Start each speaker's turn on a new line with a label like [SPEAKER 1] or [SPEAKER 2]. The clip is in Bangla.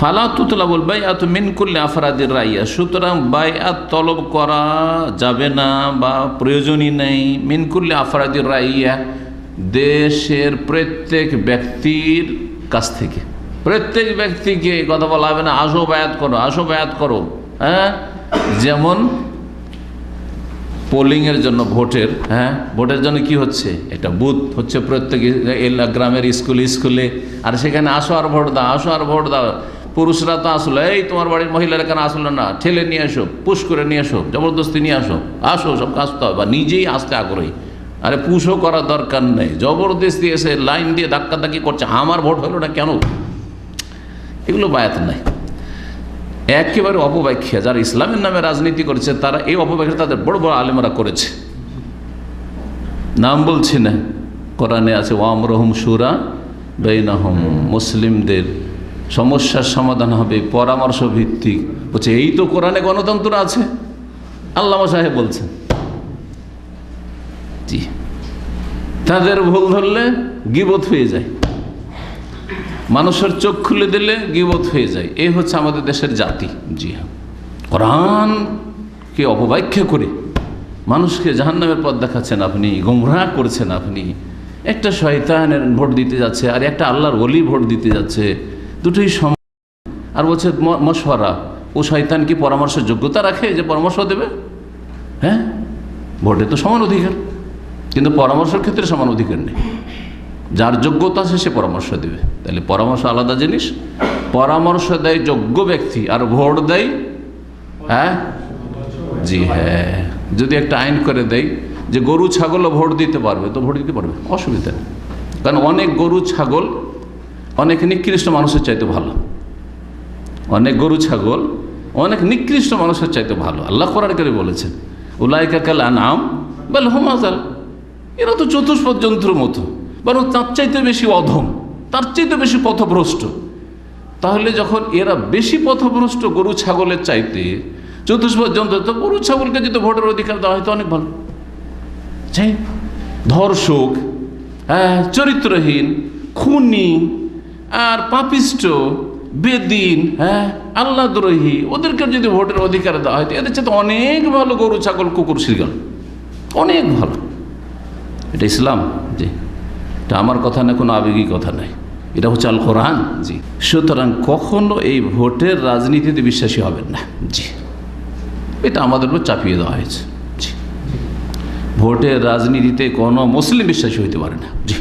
[SPEAKER 1] ফালা তুতলাবুল বাইআতু মিন কুল্লি আফরাদির রাইয়া, সুতরাং বাইআত তলব করা যাবে না বা প্রয়োজনই নেই মিন কুল্লি আফরাদির রাইয়া, দেশের প্রত্যেক ব্যক্তির কাছ থেকে। প্রত্যেক ব্যক্তিকে কথা বলা হবে না আসো বায়াত করো, আসো বায়াত করো। হ্যাঁ, যেমন পোলিংয়ের জন্য ভোটের, ভোটের জন্য কি হচ্ছে, একটা বুথ হচ্ছে প্রত্যেক গ্রামের স্কুলে, আর সেখানে আসো আর ভোট দাও, আসো আর ভোট দাও। পুরুষরা তো আসলো, এই তোমার বাড়ির মহিলারা কেন আসলো না, ঠেলে নিয়ে আসো, পুশ করে নিয়ে আসো, জবরদস্তি নিয়ে আসো, আসো সব আসতে হবে, বা নিজেই আসতে আগ্রহী। আরে পুশও করার দরকার নেই, জবরদস্তি এসে লাইন দিয়ে ধাক্কাধাক্কি করছে, আমার ভোট হলো না কেন, এগুলো বায়াত নাই। একেবারে অপব্যাখ্যা, যারা ইসলামের নামে রাজনীতি করেছে তারা এই অপব্যাখ্যা তাদের বড় বড় আলেমরা করেছে। নাম বলছি না, কোরআনে আছে ওয়ামরহুম শুরা বাইনাহুম, মুসলিমদের সমস্যার সমাধান হবে পরামর্শ ভিত্তিক। বলছে এই তো কোরআনে গণতন্ত্র আছে, আল্লামা সাহেব বলছেন। জি, তাদের ভুল ধরলে গীবত হয়ে যায়, মানুষের চোখ খুলে দিলে গীবত হয়ে যায়। এই হচ্ছে আমাদের দেশের জাতি। জি হ্যাঁ, কোরআনকে অপব্যাখ্যা করে মানুষকে জাহান্নামের পথ দেখাচ্ছেন আপনি, গোমরাহ করছেন আপনি। একটা শয়তানের ভোট দিতে যাচ্ছে আর একটা আল্লাহর ওলি ভোট দিতে যাচ্ছে, দুটোই সমান। আর বলছে মশওয়ারা, ও শয়তান কি পরামর্শের যোগ্যতা রাখে যে পরামর্শ দেবে? হ্যাঁ, ভোটে তো সমান অধিকার, কিন্তু পরামর্শের ক্ষেত্রে সমান অধিকার নেই। যার যোগ্যতা আছে সে পরামর্শ দেবে। তাহলে পরামর্শ আলাদা জিনিস। পরামর্শ দেয় যোগ্য ব্যক্তি আর ভোট দেয়, হ্যাঁ জি হ্যাঁ, যদি একটা আইন করে দেয় যে গরু ছাগলও ভোট দিতে পারবে, তো ভোট দিতে পারবে, অসুবিধা নেই। কারণ অনেক গরু ছাগল অনেক নিকৃষ্ট মানুষের চাইতে ভালো, অনেক গরু ছাগল অনেক নিকৃষ্ট মানুষের চাইতে ভালো। আল্লাহ কোরআন করে বলেছেন উলাইকা কাল আনআম বাল হুম আযাল, এরা তো চতুষ্পদ জন্তুর মতো, বরং তার চাইতে বেশি অধম, তার চাইতে বেশি পথভ্রষ্ট। তাহলে যখন এরা বেশি পথভ্রষ্ট গরু ছাগলের চাইতে, চতুষ্পদ জন্তু, তো গরু ছাগলকে যদি ভোটের অধিকার দেওয়া হয় তো অনেক ভালো। ধর্ষক, চরিত্রহীন, খুনি আর পাপিষ্ট, বেদিন, আল্লাহদ্রোহী, ওদেরকে যদি ভোটের অধিকার দেওয়া হয় তো এদের চাইতে অনেক ভালো গরু ছাগল কুকুর শিরগাল, অনেক ভালো। এটা ইসলাম। জি, এটা আমার কথা না, কোনো আবেগী কথা নাই, এটা হচ্ছে আল কোরআন। জি, সুতরাং কখনো এই ভোটের রাজনীতিতে বিশ্বাসী হবেন না। জি, এটা আমাদের উপর চাপিয়ে দেওয়া হয়েছে। জি, ভোটের রাজনীতিতে কোনো মুসলিম বিশ্বাসী হইতে পারে না। জি।